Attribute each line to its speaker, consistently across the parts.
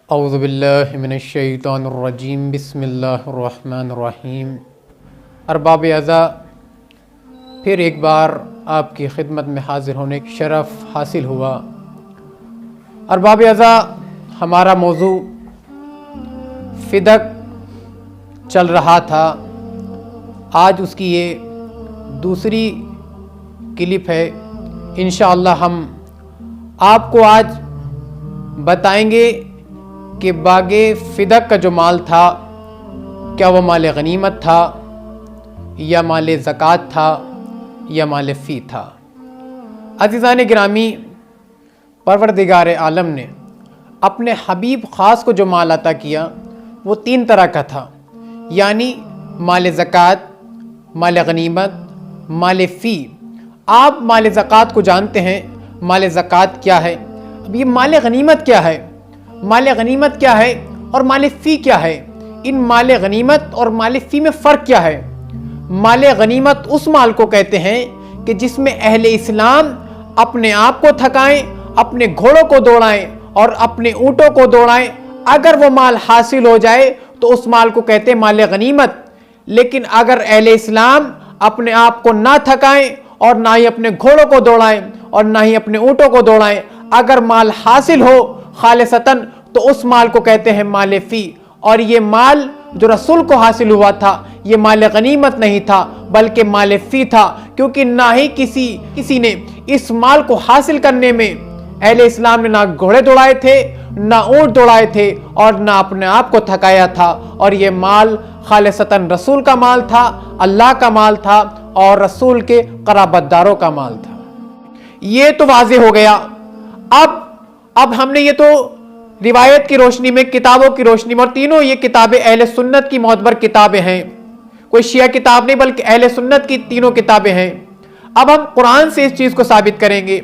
Speaker 1: اعوذ باللہ من الشیطان الرجیم بسم اللہ الرحمن الرحیم۔ ارباب اعزاء، پھر ایک بار آپ کی خدمت میں حاضر ہونے کا شرف حاصل ہوا۔ ارباب اعزاء، ہمارا موضوع فدق چل رہا تھا۔ آج اس کی یہ دوسری کلپ ہے۔ انشاءاللہ ہم آپ کو آج بتائیں گے کہ باغ فدق کا جو مال تھا، کیا وہ مال غنیمت تھا یا مال زکوٰۃ تھا یا مال فی تھا۔ عزیزان گرامی، پروردگار عالم نے اپنے حبیب خاص کو جو مال عطا کیا وہ تین طرح کا تھا، یعنی مال زکوٰۃ، مال غنیمت، مال فی۔ آپ مال زکوٰۃ کو جانتے ہیں، مال زکوٰۃ کیا ہے۔ اب یہ مال غنیمت کیا ہے، مال غنیمت کیا ہے اور مال فی کیا ہے؟ ان مال غنیمت اور مال فی میں فرق کیا ہے؟ مال غنیمت اس مال کو کہتے ہیں کہ جس میں اہل اسلام اپنے آپ کو تھکائیں، اپنے گھوڑوں کو دوڑائیں اور اپنے اونٹوں کو دوڑائیں۔ اگر وہ مال حاصل ہو جائے تو اس مال کو کہتے ہیں مال غنیمت۔ لیکن اگر اہل اسلام اپنے آپ کو نہ تھکائیں اور نہ ہی اپنے گھوڑوں کو دوڑائیں اور نہ ہی اپنے اونٹوں کو دوڑائیں، اگر مال حاصل ہو خالصتاً تو اس مال کو کہتے ہیں مال فی۔ اور یہ مال جو رسول کو حاصل ہوا تھا یہ مال غنیمت نہیں تھا بلکہ مال فی تھا، کیونکہ نہ ہی کسی نے اس مال کو حاصل کرنے میں اہل اسلام نے نہ گھوڑے دوڑائے تھے، نہ اونٹ دوڑائے تھے اور نہ اپنے آپ کو تھکایا تھا۔ اور یہ مال خالصتاً رسول کا مال تھا، اللہ کا مال تھا اور رسول کے قرابت داروں کا مال تھا۔ یہ تو واضح ہو گیا۔ اب ہم نے یہ تو روایت کی روشنی میں، کتابوں کی روشنی میں، اور تینوں یہ کتابیں اہل سنت کی معتبر کتابیں ہیں، کوئی شیعہ کتاب نہیں بلکہ اہل سنت کی تینوں کتابیں ہیں۔ اب ہم قرآن سے اس چیز کو ثابت کریں گے۔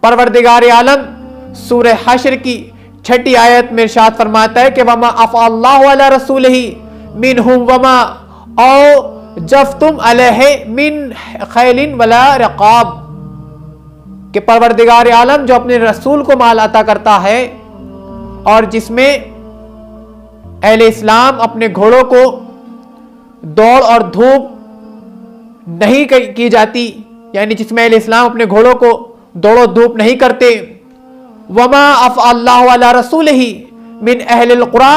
Speaker 1: پروردگار عالم سورہ حشر کی 6 آیت میں ارشاد فرماتا ہے کہ وما افاء اللہ علی رسولہ منہم وما اوجفتم علیہ من خیل ولا رقاب، کہ پروردگار عالم جو اپنے رسول کو مال عطا کرتا ہے اور جس میں اہل اسلام اپنے گھوڑوں کو دوڑ اور دھوپ نہیں کی جاتی، یعنی جس میں اہل اسلام اپنے گھوڑوں کو دوڑ و دھوپ نہیں کرتے۔ وما افاء اللہ علی رسولہ من اہل القری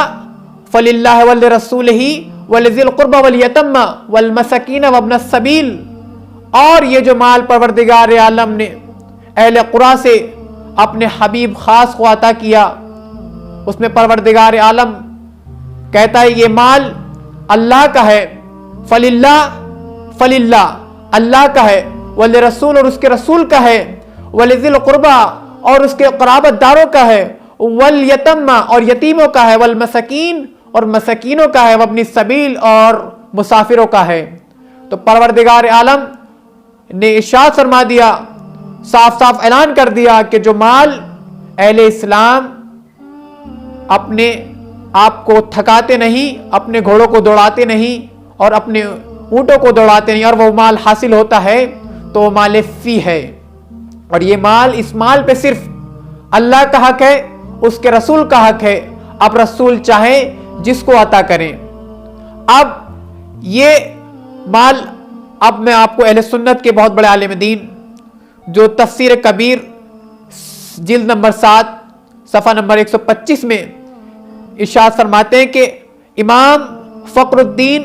Speaker 1: فللہ ولرسولہ ولذی القربى والیتامى والمساکین وابن السبیل۔ اور یہ جو مال پروردگار عالم نے اہل قری سے اپنے حبیب خاص کو عطا کیا، اس میں پروردگار عالم کہتا ہے یہ مال اللہ کا ہے، فللہ اللہ کا ہے، ولرسول اور اس کے رسول کا ہے، ولذی القربى اور اس کے قرابت داروں کا ہے، والیتامى اور یتیموں کا ہے، والمساکین اور مساکینوں کا ہے، وابن السبیل اور مسافروں کا ہے۔ تو پروردگار عالم نے ارشاد فرما دیا، صاف صاف اعلان کر دیا کہ جو مال اہل اسلام اپنے آپ کو تھکاتے نہیں، اپنے گھوڑوں کو دوڑاتے نہیں اور اپنے اونٹوں کو دوڑاتے نہیں، اور وہ مال حاصل ہوتا ہے تو وہ مال فی ہے۔ اور یہ مال، اس مال پہ صرف اللہ کا حق ہے، اس کے رسول کا حق ہے۔ اب رسول چاہے جس کو عطا کریں۔ اب یہ مال، اب میں آپ کو اہل سنت کے بہت بڑے عالم دین جو تفسیر کبیر جلد نمبر 7 صفحہ نمبر 125 میں ارشاد فرماتے ہیں کہ امام فخر الدین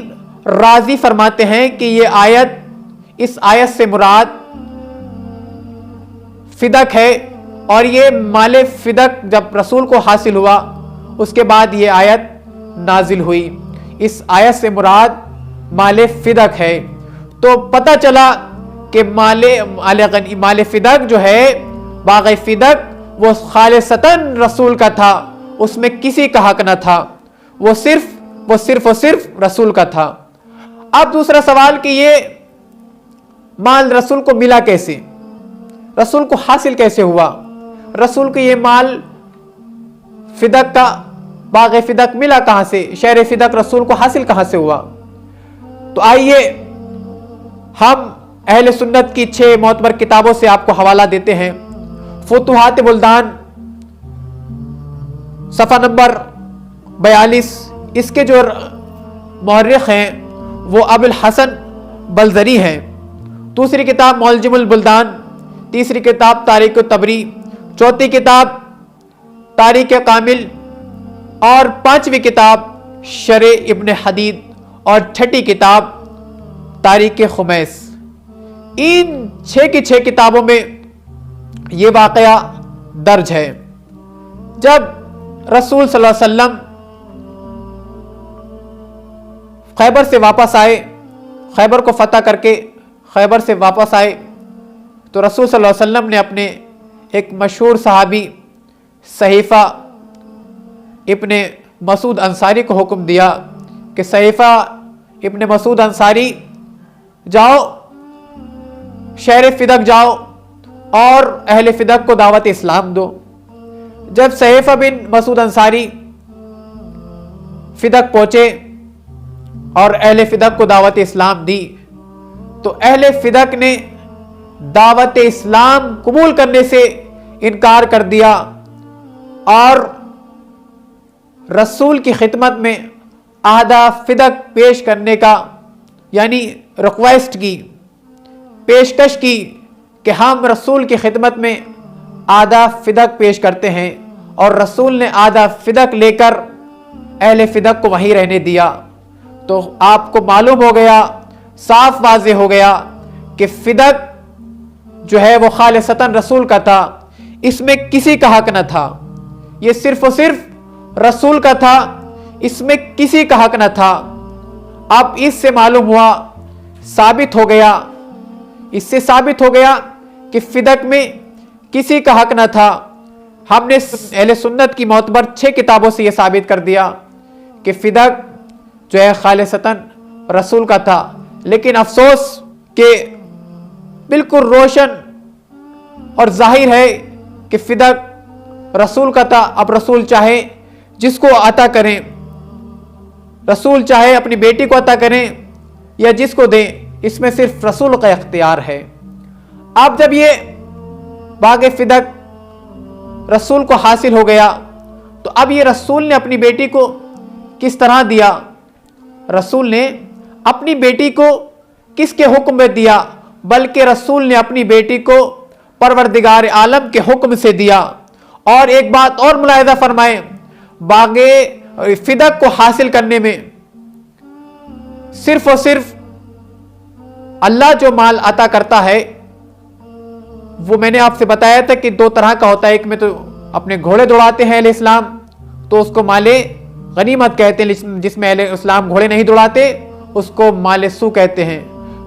Speaker 1: رازی فرماتے ہیں کہ یہ آیت، اس آیت سے مراد فدق ہے، اور یہ مال فدق جب رسول کو حاصل ہوا اس کے بعد یہ آیت نازل ہوئی۔ اس آیت سے مراد مال فدق ہے۔ تو پتہ چلا کہ مال فدق جو ہے، باغ فدق، وہ خالصتاً رسول کا تھا، اس میں کسی کا حق نہ تھا، وہ صرف رسول کا تھا۔ اب دوسرا سوال کہ یہ مال رسول کو ملا کیسے، رسول کو حاصل کیسے ہوا، رسول کو یہ مال فدق کا، باغ فدق ملا کہاں سے، شہر فدق رسول کو حاصل کہاں سے ہوا؟ تو آئیے ہم اہل سنت کی 6 معتبر کتابوں سے آپ کو حوالہ دیتے ہیں۔ فتوحات بلدان صفحہ نمبر 42 اس کے جو مورخ ہیں وہ ابو الحسن بلزری ہیں. دوسری کتاب معجم البلدان، تیسری کتاب تاریخ الطبری، چوتھی کتاب تاریخ کامل اور پانچویں کتاب شرح ابن حدید اور چھٹی کتاب تاریخ خمیس. ان 6 کی 6 کتابوں میں یہ واقعہ درج ہے. جب رسول صلی اللہ علیہ وسلم خیبر سے واپس آئے، خیبر کو فتح کر کے خیبر سے واپس آئے، تو رسول صلی اللہ علیہ وسلم نے اپنے ایک مشہور صحابی صحیفہ ابن مسعود انصاری کو حکم دیا کہ صحیفہ ابن مسعود انصاری جاؤ شہر فدق جاؤ اور اہل فدق کو دعوت اسلام دو. جب صحیفہ بن مسعود انصاری فدق پہنچے اور اہل فدق کو دعوت اسلام دی تو اہل فدق نے دعوت اسلام قبول کرنے سے انکار کر دیا اور رسول کی خدمت میں عہدہ فدق پیش کرنے کا یعنی ریکویسٹ کی، پیشکش کی کہ ہم رسول کی خدمت میں عہدہ فدق پیش کرتے ہیں، اور رسول نے عہدہ فدق لے کر اہل فدق کو وہیں رہنے دیا. تو آپ کو معلوم ہو گیا، صاف واضح ہو گیا کہ فدق جو ہے وہ خالصتاً رسول کا تھا، اس میں کسی کا حق نہ تھا، یہ صرف و صرف رسول کا تھا، اس میں کسی کا حق نہ تھا. اب اس سے معلوم ہوا، ثابت ہو گیا، اس سے ثابت ہو گیا کہ فدق میں کسی کا حق نہ تھا. ہم نے اہل سنت کی معتبر 6 کتابوں سے یہ ثابت کر دیا کہ فدق جو ہے خالصتاً رسول کا تھا. لیکن افسوس کہ بالکل روشن اور ظاہر ہے کہ فدق رسول کا تھا. اب رسول چاہے جس کو عطا کریں، رسول چاہے اپنی بیٹی کو عطا کریں یا جس کو دیں، اس میں صرف رسول کا اختیار ہے. اب جب یہ باغ فدق رسول کو حاصل ہو گیا تو اب یہ رسول نے اپنی بیٹی کو کس طرح دیا؟ رسول نے اپنی بیٹی کو کس کے حکم میں دیا؟ بلکہ رسول نے اپنی بیٹی کو پروردگار عالم کے حکم سے دیا. اور ایک بات اور ملاحظہ فرمائیں، باغ فدق کو حاصل کرنے میں صرف اور صرف اللہ جو مال عطا کرتا ہے، وہ میں نے آپ سے بتایا تھا کہ 2 طرح کا ہوتا ہے. ایک میں تو اپنے گھوڑے دوڑاتے ہیں اہل اسلام تو اس کو مال غنیمت کہتے ہیں، جس میں اہل اسلام گھوڑے نہیں دوڑاتے اس کو مال سو کہتے ہیں.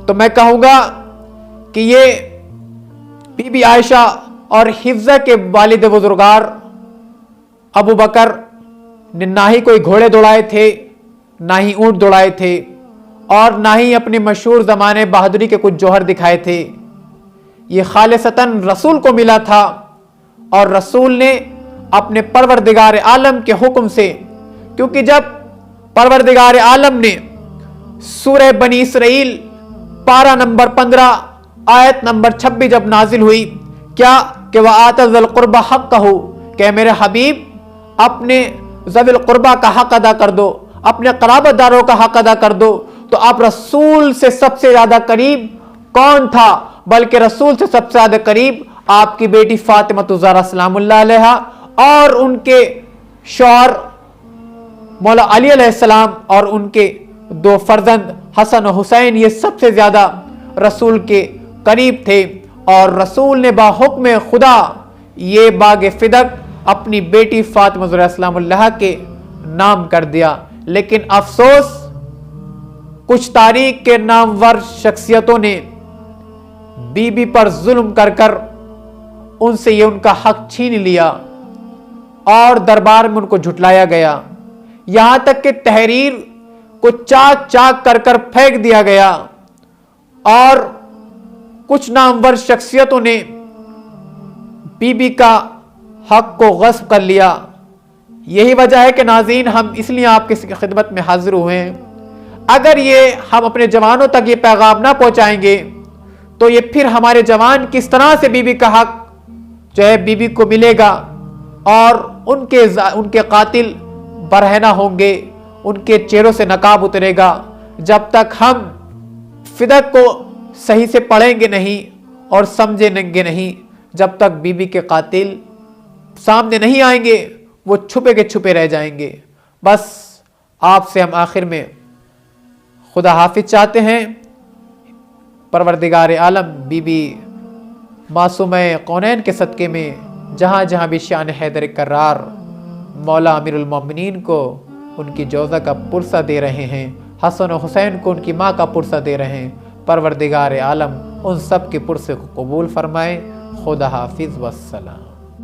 Speaker 1: تو میں کہوں گا کہ یہ بی بی عائشہ اور حفظہ کے والد بزرگار ابو بکر نے نہ ہی کوئی گھوڑے دوڑائے تھے، نہ ہی اونٹ دوڑائے تھے، اور نہ ہی اپنے مشہور زمانے بہادری کے کچھ جوہر دکھائے تھے. یہ خالصتاً رسول کو ملا تھا، اور رسول نے اپنے پروردگار عالم کے حکم سے، کیونکہ جب پروردگار عالم نے سورہ بنی اسرائیل پارہ نمبر 15 آیت نمبر 26 جب نازل ہوئی، کیا کہ وَآتَ ذَا الْقُرْبَ حَقَّهُ، کہ میرے حبیب اپنے ذوی القربہ کا حق ادا کر دو، اپنے قرابت داروں کا حق ادا کر دو. تو آپ رسول سے سب سے زیادہ قریب کون تھا؟ بلکہ رسول سے سب سے زیادہ قریب آپ کی بیٹی فاطمہ الزہرا سلام اللہ علیہا اور ان کے شوہر مولا علی علیہ السلام اور ان کے 2 فرزند حسن و حسین، یہ سب سے زیادہ رسول کے قریب تھے. اور رسول نے باحکم خدا یہ باغ فدق اپنی بیٹی فاطمہ الزہرا سلام اللہ کے نام کر دیا. لیکن افسوس، کچھ تاریخ کے نامور شخصیتوں نے بی بی پر ظلم کر کر ان سے یہ ان کا حق چھین لیا اور دربار میں ان کو جھٹلایا گیا. یہاں تک کہ تحریر کو چاک چاک کر کر پھینک دیا گیا اور کچھ نامور شخصیتوں نے بی بی کا حق کو غصب کر لیا. یہی وجہ ہے کہ ناظرین ہم اس لیے آپ کی خدمت میں حاضر ہوئے ہیں. اگر یہ ہم اپنے جوانوں تک یہ پیغام نہ پہنچائیں گے تو یہ پھر ہمارے جوان کس طرح سے بی بی کا حق جو ہے بی بی کو ملے گا، اور ان کے قاتل برہنہ ہوں گے، ان کے چہروں سے نقاب اترے گا، جب تک ہم فدق کو صحیح سے پڑھیں گے نہیں اور سمجھیں گے نہیں، جب تک بی بی کے قاتل سامنے نہیں آئیں گے، وہ چھپے کے چھپے رہ جائیں گے۔ بس آپ سے ہم آخر میں خدا حافظ چاہتے ہیں۔ پروردگار عالم بی بی معصومہ کونین کے صدقے میں جہاں جہاں بھی شان حیدر کرار مولا امیر المومنین کو ان کی جوزہ کا پرسہ دے رہے ہیں، حسن و حسین کو ان کی ماں کا پرسہ دے رہے ہیں، پروردگار عالم ان سب کے پرسے کو قبول فرمائے۔ خدا حافظ والسلام۔